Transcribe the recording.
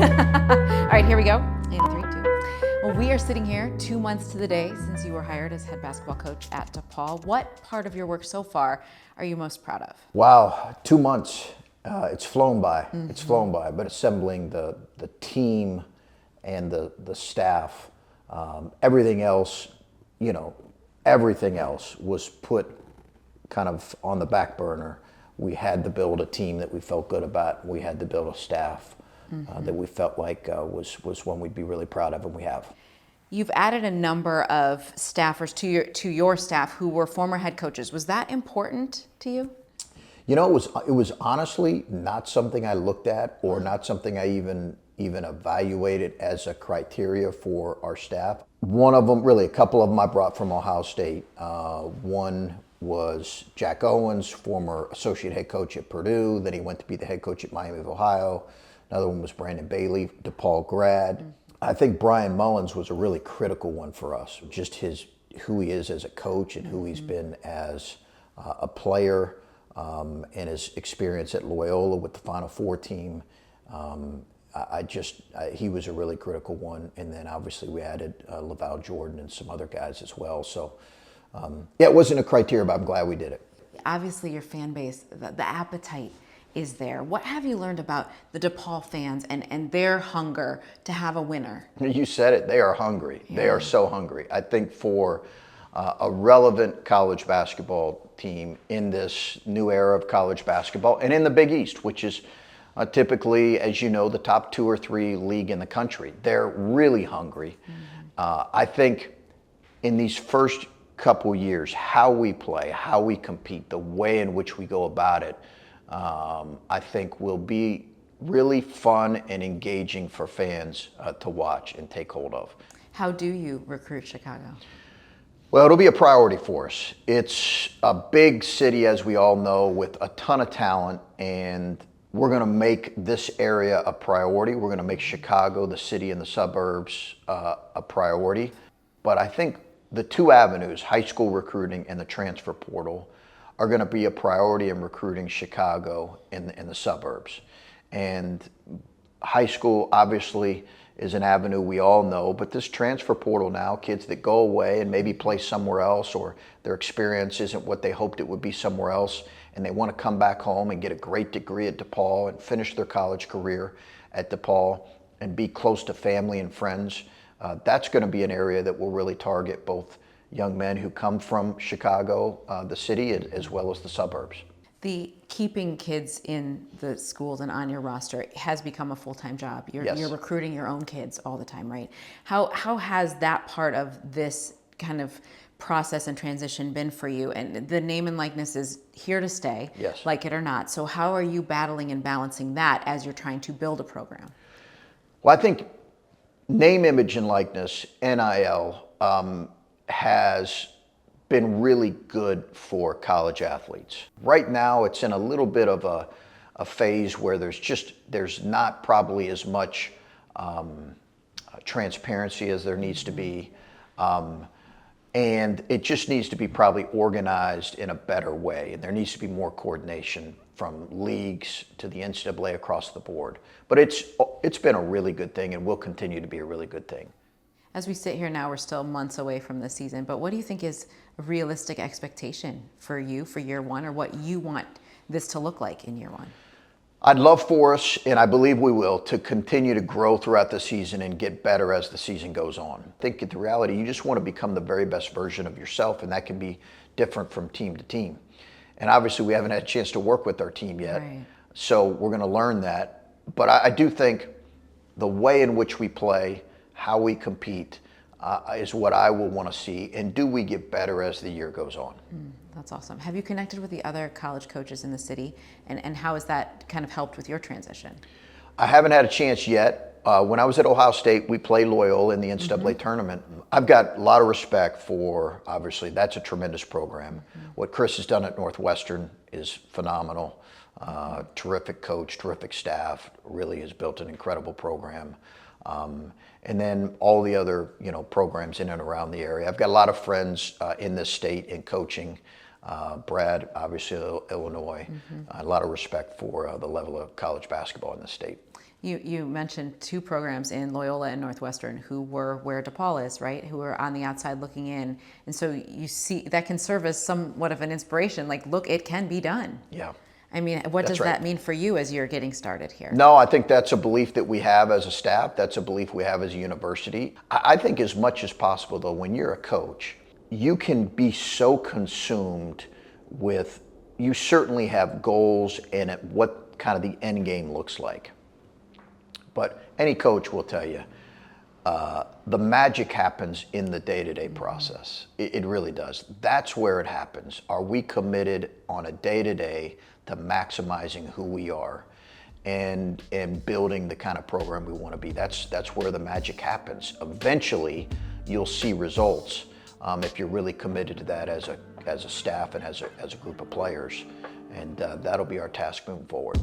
All right, here we go. In 3, 2. Well, we are sitting here 2 months to the day since you were hired as head basketball coach at DePaul. What part of your work so far are you most proud of? Wow, 2 months. It's flown by. It's flown by. But assembling the team and the staff, everything else, everything else was put kind of on the back burner. We had to build a team that we felt good about. We had to build a staff that we felt like was one we'd be really proud of, and we have. You've added a number of staffers to your staff who were former head coaches. Was that important to you? It was honestly not something I looked at or not something I even evaluated as a criteria for our staff. One of them, really a couple of them I brought from Ohio State. One was Jack Owens, former associate head coach at Purdue. Then he went to be the head coach at Miami of Ohio. Another one was Brandon Bailey, DePaul grad. I think Brian Mullins was a really critical one for us. Just who he is as a coach and who he's been as a player, and his experience at Loyola with the Final Four team. He was a really critical one. And then obviously we added LaVall Jordan and some other guys as well. So it wasn't a criteria, but I'm glad we did it. Obviously your fan base, the appetite is there. What have you learned about the DePaul fans and their hunger to have a winner? You said it, they are hungry. Yeah. They are so hungry. I think for a relevant college basketball team in this new era of college basketball and in the Big East, which is typically, as you know, the top 2 or 3 league in the country. They're really hungry. I think in these first couple years, how we play, how we compete, the way in which we go about it, I think will be really fun and engaging for fans to watch and take hold of. How do you recruit Chicago? Well, it'll be a priority for us. It's a big city, as we all know, with a ton of talent, and we're going to make this area a priority. We're going to make Chicago, the city and the suburbs, a priority. But I think the 2 avenues, high school recruiting and the transfer portal, are going to be a priority in recruiting Chicago in the suburbs. And high school obviously is an avenue we all know, but this transfer portal now, kids that go away and maybe play somewhere else, or their experience isn't what they hoped it would be somewhere else, and they want to come back home and get a great degree at DePaul and finish their college career at DePaul and be close to family and friends, that's going to be an area that will really target both young men who come from Chicago, the city, as well as the suburbs. The keeping kids in the schools and on your roster has become a full-time job. You're recruiting your own kids all the time, right? How has that part of this kind of process and transition been for you? And the name and likeness is here to stay, yes, like it or not. So how are you battling and balancing that as you're trying to build a program? Well, I think name, image, and likeness, NIL, has been really good for college athletes. Right now, it's in a little bit of a phase where there's not probably as much transparency as there needs to be. And it just needs to be probably organized in a better way. And there needs to be more coordination from leagues to the NCAA across the board. But it's been a really good thing and will continue to be a really good thing. As we sit here now, we're still months away from the season, but what do you think is a realistic expectation for you for year one, or what you want this to look like in year one? I'd love for us, and I believe we will, to continue to grow throughout the season and get better as the season goes on. I think the reality, you just want to become the very best version of yourself, and that can be different from team to team. And obviously we haven't had a chance to work with our team yet, right. So we're going to learn that. But I do think the way in which we play, how we compete, is what I will want to see. And do we get better as the year goes on? That's awesome. Have you connected with the other college coaches in the city? And how has that kind of helped with your transition? I haven't had a chance yet. When I was at Ohio State, we played Loyola in the NCAA tournament. I've got a lot of respect for, obviously, that's a tremendous program. What Chris has done at Northwestern is phenomenal. Terrific coach, terrific staff, really has built an incredible program. And then all the other, programs in and around the area. I've got a lot of friends in this state in coaching. Brad, obviously, Illinois. A lot of respect for the level of college basketball in the state. You mentioned two programs in Loyola and Northwestern who were where DePaul is, right? Who were on the outside looking in. And so you see that can serve as somewhat of an inspiration. Like, look, it can be done. Yeah. I mean, what That's does right. that mean for you as you're getting started here? No, I think that's a belief that we have as a staff. That's a belief we have as a university. I think as much as possible, though, when you're a coach, you can be so consumed with, you certainly have goals and at what kind of the end game looks like. But any coach will tell you, the magic happens in the day-to-day process. It really does. That's where it happens. Are we committed on a day-to-day to maximizing who we are and building the kind of program we want to be? That's where the magic happens. Eventually, you'll see results if you're really committed to that as a staff and as a group of players. And that'll be our task moving forward.